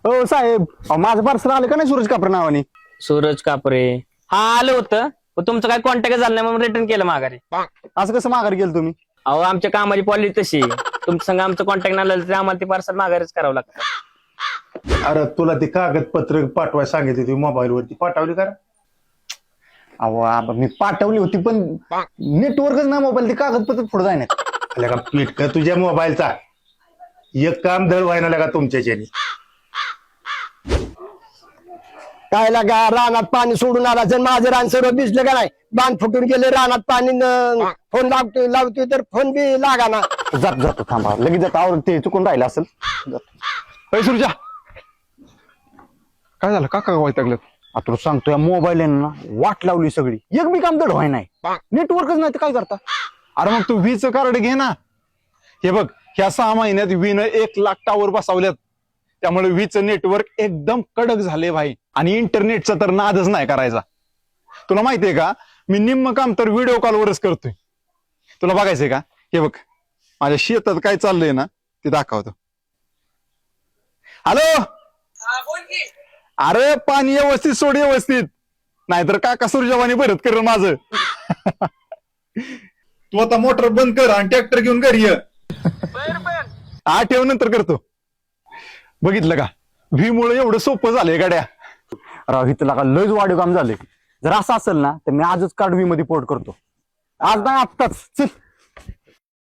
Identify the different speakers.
Speaker 1: हो साहेब, माझं पार्सल आलं का नाही सूरज कापरे नावाने?
Speaker 2: सूरज कापरे हा आलं होतं, पण तुमचं काय कॉन्टॅक्ट झालं नाही म्हणून रिटर्न केलं माघारी.
Speaker 1: असं कसं माघारी गेलं तुम्ही?
Speaker 2: अहो आमच्या कामाची पॉलिसी तशी तुमच्या संग आमचं कॉन्टॅक्ट नाही आलं तरी आम्हाला ते पार्सल माघारीच करावं लागतं.
Speaker 3: अरे तुला ते कागदपत्र पाठवाय सांगितली ती मोबाईल वरती पाठवली का?
Speaker 1: अहो आबा, मी पाठवली होती पण नेटवर्कच नाही मोबाईल, ते कागदपत्र पुढे जाय नाही.
Speaker 3: आल्या का पीठ का तुझ्या मोबाईलचा एक काम धड व्हायला का तुमच्याच्याने?
Speaker 4: काय लागा रानात पाणी सोडून आला जर माझं रान सर्व भिजलं का नाही, बांध फुटून गेले रानात पाणी फोन लावतोय तर फोन बी लागा ना.
Speaker 1: जातो थांबा, लगेच जातो. आवर ते चुकून राहिलं असेल.
Speaker 5: अय सुरजा, काय झालं? काका वैतागलेत.
Speaker 1: आता तुला सांगतो, या मोबाईल ना वाट लावली सगळी, एक बी काम दड व्हाय नाही, नेटवर्कच नाही तर काय करता?
Speaker 5: अरे मग तू वीचं कार्ड घे ना. हे बघ, ह्या 6 महिन्यात वीनं 1,00,000 टावर बसवल्यात, त्यामुळे वीचं नेटवर्क एकदम कडक झाले भाई. आणि इंटरनेटचा तर नादच नाही करायचा. तुला माहितीये का, मी निम्म काम तर व्हिडिओ कॉलवरच करतोय. तुला बघायचंय का? हे बघ, माझ्या शेतात काय चाललंय ना ते दाखवतो. हॅलो, अरे पाणी व्यवस्थित सोड, व्यवस्थित, नाहीतर काका सूर्यवानी भरत कर माझं. तू आता मोटर बंद कर आणि ट्रॅक्टर घेऊन घरी ये. हा ठेव, नंतर करतो. बघितलं का, व्ही मुळे एवढं सोपं झालंय गाड्या.
Speaker 1: राव, ही तुला का लयच वाढीव काम झाले. जर असं असेल ना तर मी आजच कार्ड वी मध्ये पोर्ट करतो. आज नाही, आत्ताच. चल.